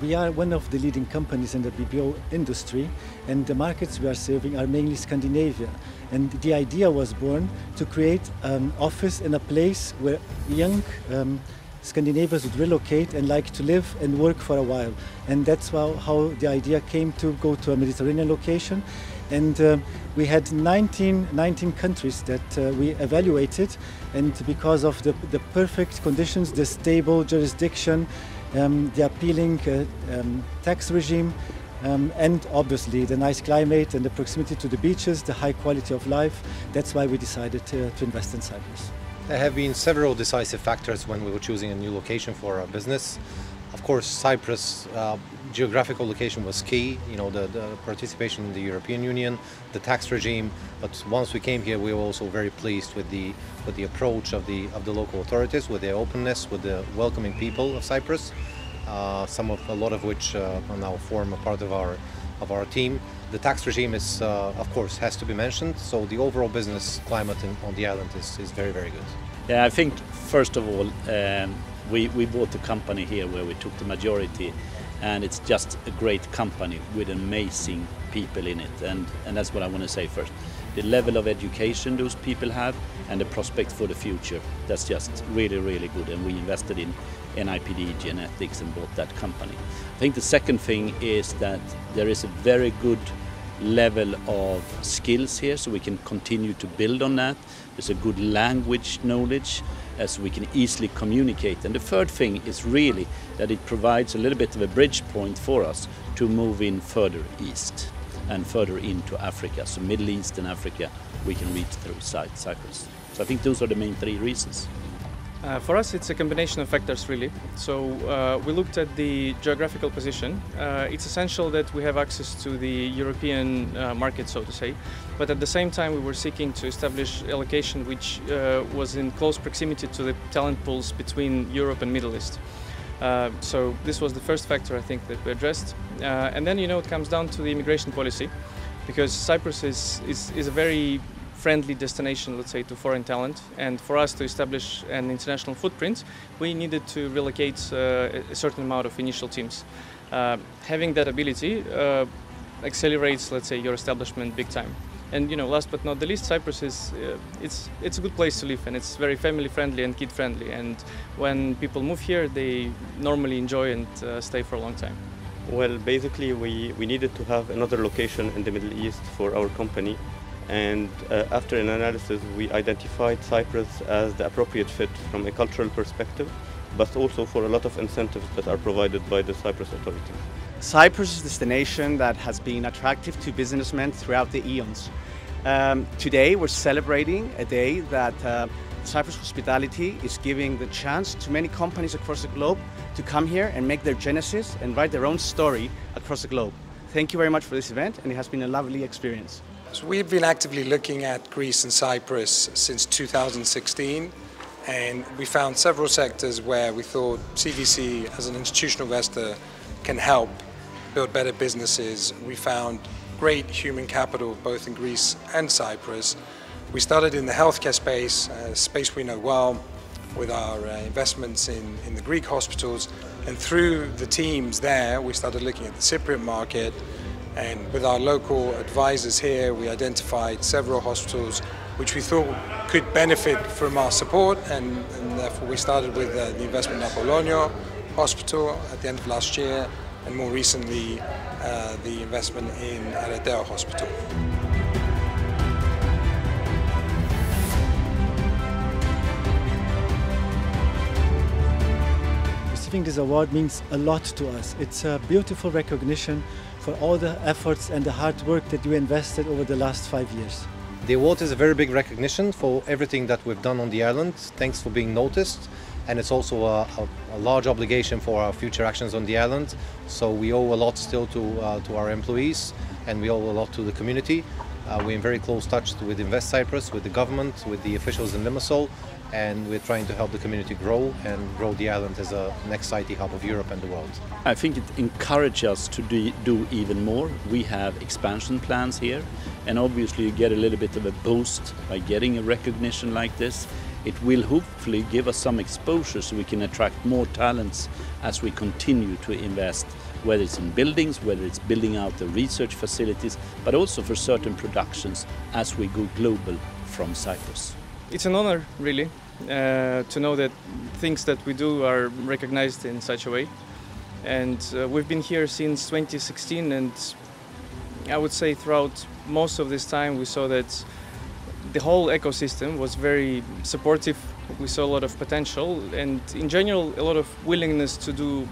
we are one of the leading companies in the BPO industry, and the markets we are serving are mainly Scandinavia. And the idea was born to create an office in a place where young Scandinavians would relocate and like to live and work for a while. And that's how the idea came to go to a Mediterranean location. And we had 19 countries that we evaluated, and because of the perfect conditions, the stable jurisdiction, the appealing tax regime, and obviously the nice climate and the proximity to the beaches, the high quality of life, that's why we decided to invest in Cyprus. There have been several decisive factors when we were choosing a new location for our business. Of course, Cyprus, geographical location was key, you know, the participation in the European Union, the tax regime, but once we came here we were also very pleased with the approach of the local authorities, with their openness, with the welcoming people of Cyprus, a lot of which now form a part of our team. The tax regime is, of course, has to be mentioned, so the overall business climate on the island is very, very good. Yeah, I think first of all, we bought the company here where we took the majority, and it's just a great company with amazing people in it, and that's what I want to say first. The level of education those people have and the prospect for the future, that's just really, really good, and we invested in NIPD Genetics and bought that company. I think the second thing is that there is a very good level of skills here, so we can continue to build on that. There's a good language knowledge, so we can easily communicate. And the third thing is really that it provides a little bit of a bridge point for us to move in further east and further into Africa. So Middle East and Africa we can reach through Cyprus. So I think those are the main three reasons. For us, it's a combination of factors, really. So we looked at the geographical position. It's essential that we have access to the European market, so to say, but at the same time we were seeking to establish a location which was in close proximity to the talent pools between Europe and Middle East. So this was the first factor, I think, that we addressed. And then, you know, it comes down to the immigration policy, because Cyprus is a very friendly destination, let's say, to foreign talent, and for us to establish an international footprint, we needed to relocate a certain amount of initial teams. Having that ability accelerates, let's say, your establishment big time. And, you know, last but not the least, Cyprus is it's a good place to live, and it's very family friendly and kid friendly, and when people move here they normally enjoy and stay for a long time. Well, basically we needed to have another location in the Middle East for our company. And after an analysis, we identified Cyprus as the appropriate fit from a cultural perspective, but also for a lot of incentives that are provided by the Cyprus authority. Cyprus is a destination that has been attractive to businessmen throughout the eons. Today, we're celebrating a day that Cyprus hospitality is giving the chance to many companies across the globe to come here and make their genesis and write their own story across the globe. Thank you very much for this event, and it has been a lovely experience. So we've been actively looking at Greece and Cyprus since 2016, and we found several sectors where we thought CVC as an institutional investor can help build better businesses. We found great human capital both in Greece and Cyprus. We started in the healthcare space, a space we know well, with our investments in the Greek hospitals, and through the teams there we started looking at the Cypriot market. And with our local advisors here, we identified several hospitals which we thought could benefit from our support, and therefore we started with the investment in Apollonio Hospital at the end of last year, and more recently the investment in επτά Hospital. Receiving this award means a lot to us. It's a beautiful recognition for all the efforts and the hard work that you invested over the last 5 years. The award is a very big recognition for everything that we've done on the island. Thanks for being noticed, and it's also a large obligation for our future actions on the island. So we owe a lot still to our employees, and we owe a lot to the community. We're in very close touch with Invest Cyprus, with the government, with the officials in Limassol, and we're trying to help the community grow and grow the island as a next IT hub of Europe and the world. I think it encourages us to do even more. We have expansion plans here, and obviously you get a little bit of a boost by getting a recognition like this. It will hopefully give us some exposure so we can attract more talents as we continue to invest whether it's in buildings, whether it's building out the research facilities, but also for certain productions as we go global from Cyprus. It's an honor, really, to know that things that we do are recognized in such a way. And we've been here since 2016, and I would say throughout most of this time we saw that the whole ecosystem was very supportive. We saw a lot of potential and in general a lot of willingness to do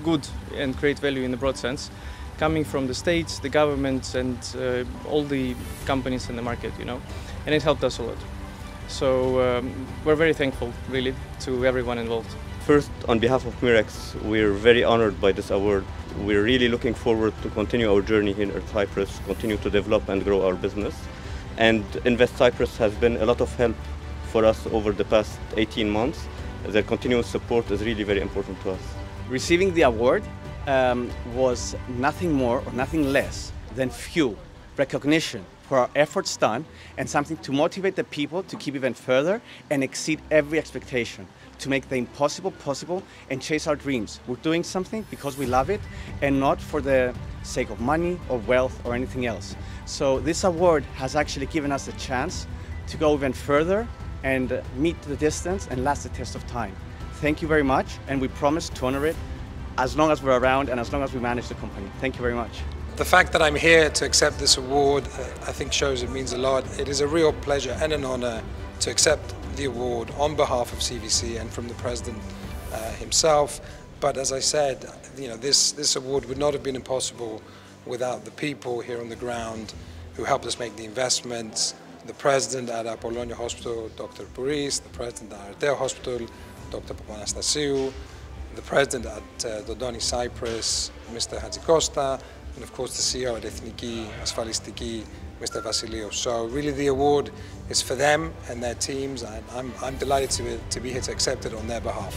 good and create value in the broad sense, coming from the states, the governments and all the companies in the market, you know, and it helped us a lot. So we're very thankful really to everyone involved. First, on behalf of Mirex, we're very honored by this award. We're really looking forward to continue our journey here at Cyprus, continue to develop and grow our business. And Invest Cyprus has been a lot of help for us over the past 18 months. Their continuous support is really very important to us. Receiving the award was nothing more or nothing less than fuel, recognition for our efforts done, and something to motivate the people to keep even further and exceed every expectation, to make the impossible possible and chase our dreams. We're doing something because we love it and not for the sake of money or wealth or anything else. So this award has actually given us a chance to go even further and meet the distance and last the test of time. Thank you very much, and we promise to honor it as long as we're around and as long as we manage the company. Thank you very much. The fact that I'm here to accept this award, I think shows it means a lot. It is a real pleasure and an honor to accept the award on behalf of CVC and from the President himself. But as I said, you know, this award would not have been possible without the people here on the ground who helped us make the investments. The President at Apollonia Hospital, Dr. Pouris, the President at Ardea Hospital, Dr. Papanastasiou, the President at Dodoni Cyprus, Mr. Hadjikosta, and of course the CEO at Ethniki Asfalistiki, Mr. Vasiliou. So really the award is for them and their teams, and I'm delighted to be here to accept it on their behalf.